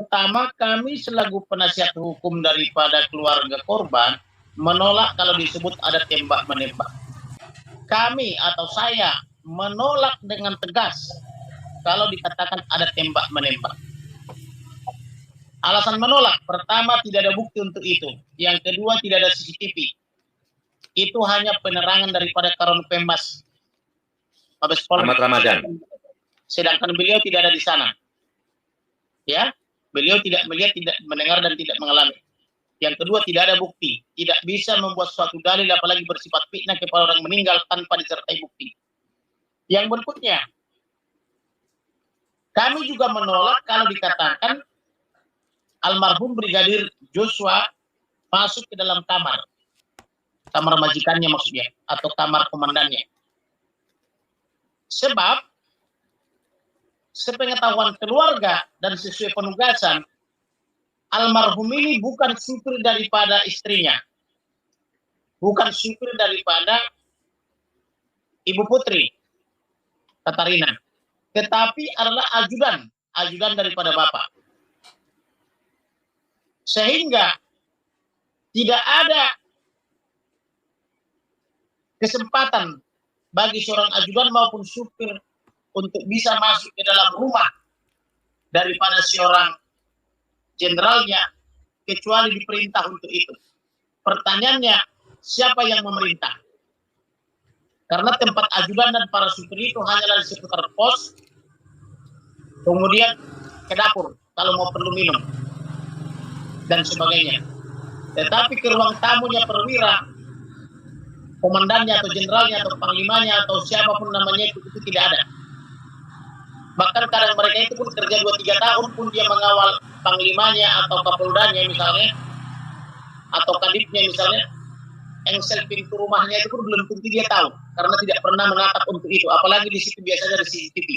Pertama, kami selaku penasihat hukum daripada keluarga korban menolak kalau disebut ada tembak-menembak. Kami atau saya menolak dengan tegas kalau dikatakan ada tembak-menembak. Alasan menolak, pertama tidak ada bukti untuk itu. Yang kedua tidak ada CCTV. Itu hanya penerangan daripada Karun Pemmas Mabes Polri. Ahmad Ramadan. Sedangkan beliau tidak ada di sana. Ya, beliau tidak melihat, tidak mendengar dan tidak mengalami. Yang kedua tidak ada bukti, tidak bisa membuat suatu dalil apalagi bersifat fitnah kepada orang meninggal tanpa disertai bukti. Yang berikutnya, kami juga menolak kalau dikatakan almarhum Brigadir Joshua masuk ke dalam kamar majikannya maksudnya, atau kamar komandannya. Sebab sepengetahuan keluarga dan sesuai penugasan, almarhum ini bukan supir daripada istrinya, bukan supir daripada Ibu Putri Katarina, tetapi adalah ajudan daripada Bapak. Sehingga tidak ada kesempatan bagi seorang ajudan maupun supir untuk bisa masuk ke dalam rumah daripada seorang jenderalnya kecuali diperintah untuk itu. Pertanyaannya, siapa yang memerintah? Karena tempat ajudan dan para supir itu hanyalah di seputar pos, kemudian ke dapur kalau mau perlu minum dan sebagainya. Tetapi ke ruang tamunya perwira, komandannya atau jenderalnya atau panglimanya atau siapapun namanya itu tidak ada. Bahkan kadang mereka itu pun kerja 2-3 tahun pun dia mengawal panglimanya atau kapoldanya misalnya, atau kadipnya misalnya, engsel pintu rumahnya itu pun belum tentu dia tahu, karena tidak pernah menatap untuk itu, apalagi di situ biasanya ada CCTV.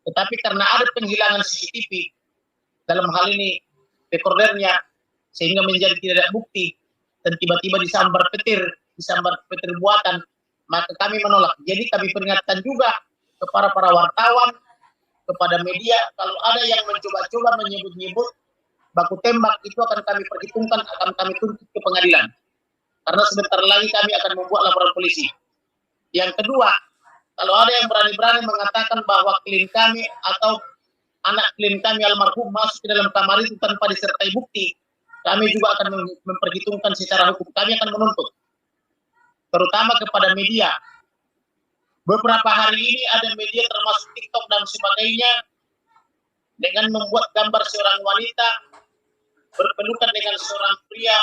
Tetapi karena ada penghilangan CCTV, dalam hal ini rekordernya, sehingga menjadi tidak ada bukti, dan tiba-tiba disambar petir buatan, maka kami menolak. Jadi kami peringatkan juga kepada para wartawan, kepada media, kalau ada yang mencoba-coba menyebut-nyebut baku tembak, itu akan kami perhitungkan, akan kami tuntut ke pengadilan. Karena sebentar lagi kami akan membuat laporan polisi. Yang kedua, kalau ada yang berani-berani mengatakan bahwa klien kami atau anak klien kami almarhum masuk ke dalam kamar itu tanpa disertai bukti, kami juga akan memperhitungkan secara hukum. Kami akan menuntut, terutama kepada media. Beberapa hari ini ada media termasuk TikTok dan sebagainya dengan membuat gambar seorang wanita berpelukan dengan seorang pria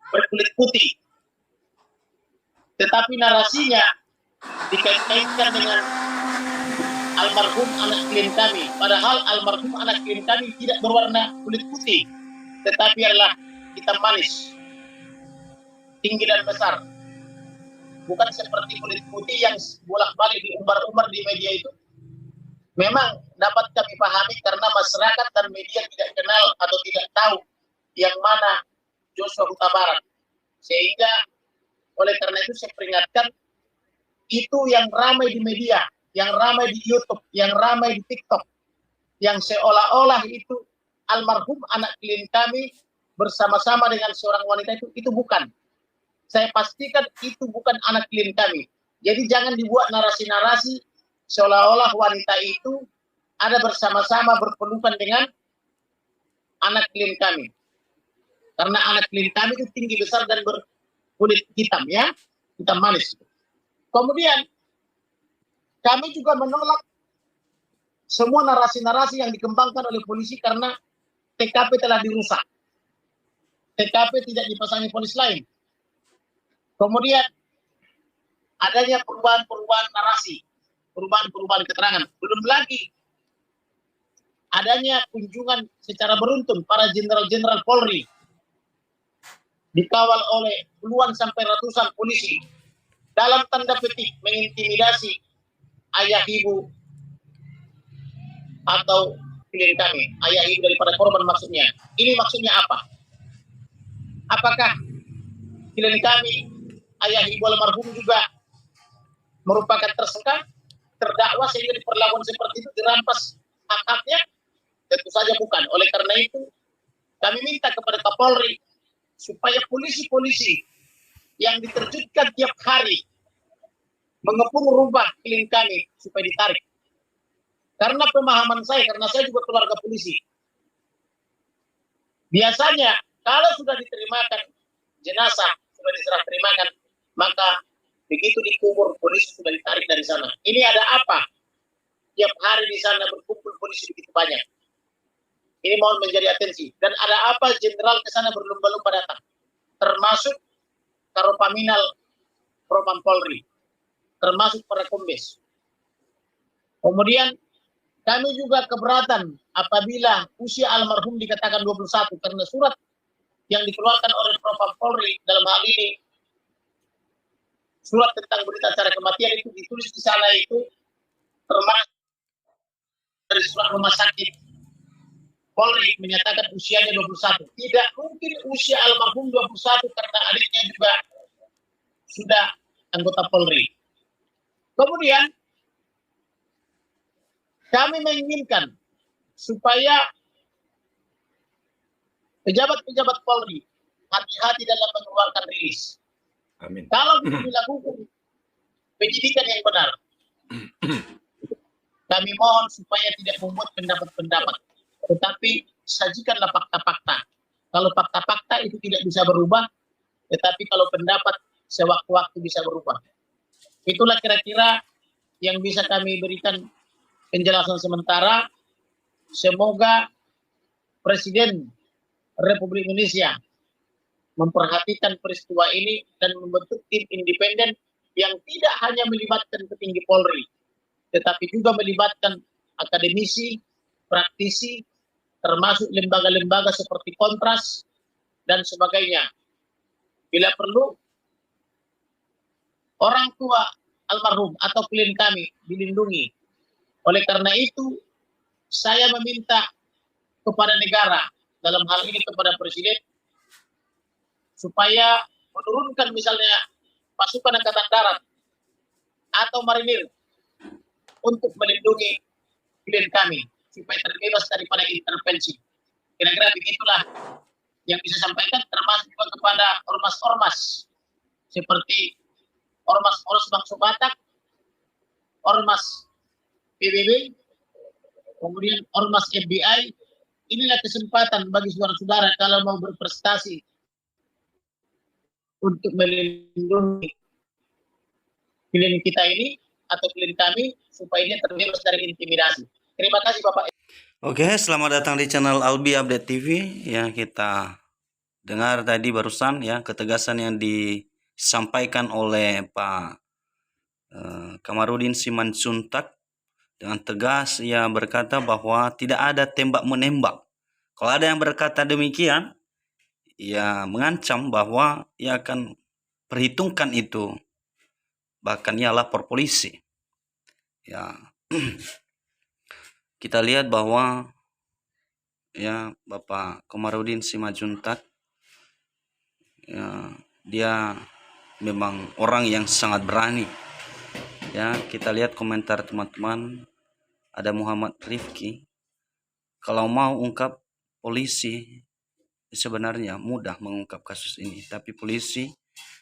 berkulit putih. Tetapi narasinya dikait-kaitkan dengan almarhum anak klien kami. Padahal almarhum anak klien kami tidak berwarna kulit putih, tetapi adalah hitam manis, tinggi dan besar. Bukan seperti kulit putih yang bolak-balik diumbar-umbar di media itu. Memang dapat kami pahami karena masyarakat dan media tidak kenal atau tidak tahu yang mana Joshua Huta Barat. Sehingga oleh karena itu saya peringatkan, itu yang ramai di media, yang ramai di YouTube, yang ramai di TikTok, yang seolah-olah itu almarhum anak klien kami bersama-sama dengan seorang wanita itu bukan. Saya pastikan itu bukan anak klien kami. Jadi jangan dibuat narasi-narasi seolah-olah wanita itu ada bersama-sama berpelukan dengan anak klien kami. Karena anak klien kami itu tinggi besar dan berkulit hitam, ya, hitam manis. Kemudian kami juga menolak semua narasi-narasi yang dikembangkan oleh polisi karena TKP telah dirusak. TKP tidak dipasangi polis lain. Kemudian adanya perubahan-perubahan narasi, perubahan-perubahan keterangan. Belum lagi adanya kunjungan secara beruntun para jenderal-jenderal Polri dikawal oleh puluhan sampai ratusan polisi dalam tanda petik mengintimidasi ayah ibu atau klien kami, ayah ibu daripada korban maksudnya. Ini maksudnya apa? Apakah klien kami, ayah ibu almarhum juga merupakan tersangka, terdakwa sehingga diperlakukan seperti itu, dirampas hak-haknya? Tentu saja bukan. Oleh karena itu, kami minta kepada Kapolri supaya polisi-polisi yang diterjunkan tiap hari mengepung rumah klien kami supaya ditarik. Karena pemahaman saya, karena saya juga keluarga polisi. Biasanya kalau sudah diterimakan jenazah, sudah diserah terimakan, maka begitu dikubur polisi sudah ditarik dari sana. Ini ada apa? Tiap hari di sana berkumpul polisi begitu banyak. Ini mohon menjadi atensi. Dan ada apa jenderal ke sana berlomba-lomba datang, termasuk Karopaminal Propam Polri, termasuk para kombes. Kemudian kami juga keberatan apabila usia almarhum dikatakan 21 karena surat yang dikeluarkan oleh Propam Polri dalam hal ini surat tentang berita acara kematian itu ditulis di sana itu termasuk dari surat rumah sakit Polri menyatakan usianya 21. Tidak mungkin usia almarhum 21 karena adiknya juga sudah anggota Polri. Kemudian kami menginginkan supaya pejabat-pejabat Polri hati-hati dalam mengeluarkan rilis. Amin. Kalau bisa dilakukan penyidikan yang benar, kami mohon supaya tidak membuat pendapat-pendapat, tetapi sajikanlah fakta-fakta. Kalau fakta-fakta itu tidak bisa berubah, tetapi kalau pendapat sewaktu-waktu bisa berubah. Itulah kira-kira yang bisa kami berikan penjelasan sementara. Semoga Presiden Republik Indonesia memperhatikan peristiwa ini dan membentuk tim independen yang tidak hanya melibatkan petinggi Polri, tetapi juga melibatkan akademisi, praktisi, termasuk lembaga-lembaga seperti Kontras dan sebagainya. Bila perlu, orang tua almarhum atau klien kami dilindungi. Oleh karena itu, saya meminta kepada negara, dalam hal ini kepada Presiden, supaya menurunkan misalnya pasukan angkatan darat atau marinir untuk melindungi klien kami supaya terbebas daripada intervensi. Kira-kira begitulah yang bisa sampaikan, termasuk juga kepada ormas-ormas seperti Ormas Bangsa Batak, Ormas PBB, kemudian Ormas FBI. Inilah kesempatan bagi saudara-saudara kalau mau berprestasi untuk melindungi klien kita ini atau klien kami supaya dia terbebas dari intimidasi. Terima kasih Bapak. Oke, selamat datang di channel Albi Update TV. Ya, kita dengar tadi barusan ya ketegasan yang disampaikan oleh Pak Kamarudin Simanjuntak. Dengan tegas ia berkata bahwa tidak ada tembak menembak. Kalau ada yang berkata demikian, ia mengancam bahwa ia akan perhitungkan itu, bahkan ia lapor polisi. Ya, kita lihat bahwa ya Bapak Kamarudin Simanjuntak ya, dia memang orang yang sangat berani. Ya, kita lihat komentar teman-teman. Ada Muhammad Rifki, kalau mau ungkap polisi sebenarnya mudah mengungkap kasus ini, tapi polisi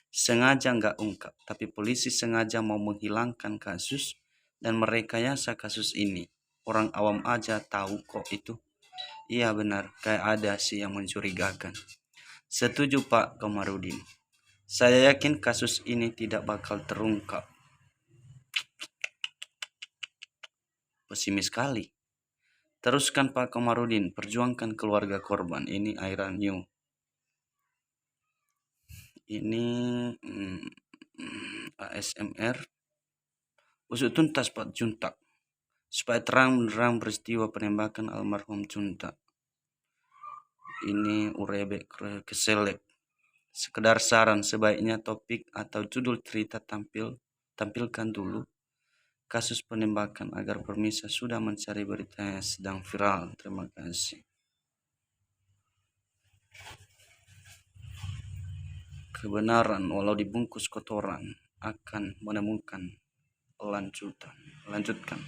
sengaja nggak ungkap, tapi polisi sengaja mau menghilangkan kasus dan merekayasa kasus ini. Orang awam aja tahu kok itu. Iya benar, kayak ada sih yang mencurigakan. Setuju Pak Kamarudin. Saya yakin kasus ini tidak bakal terungkap. Pesimis sekali. Teruskan Pak Kamarudin, perjuangkan keluarga korban. Ini Airan New. Ini ASMR. Usut tuntas Pak Juntak, supaya terang-terang peristiwa penembakan almarhum Juntak. Ini Urebe Keselek. Sekedar saran, sebaiknya topik atau judul cerita tampilkan dulu kasus penembakan agar pemirsa sudah mencari berita yang sedang viral. Terima kasih. Kebenaran walau dibungkus kotoran akan menemukan lanjutkan.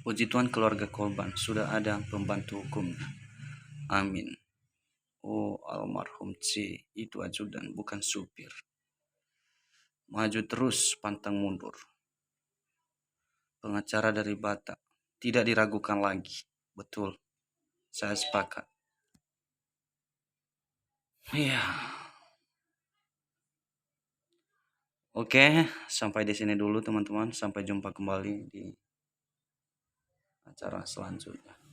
Puji Tuhan keluarga korban sudah ada pembantu hukumnya. Amin. Oh, almarhum C itu ajudan bukan supir. Maju terus pantang mundur. Pengacara dari Batak tidak diragukan lagi. Betul, saya sepakat. Ya. Oke, sampai di sini dulu teman-teman. Sampai jumpa kembali di acara selanjutnya.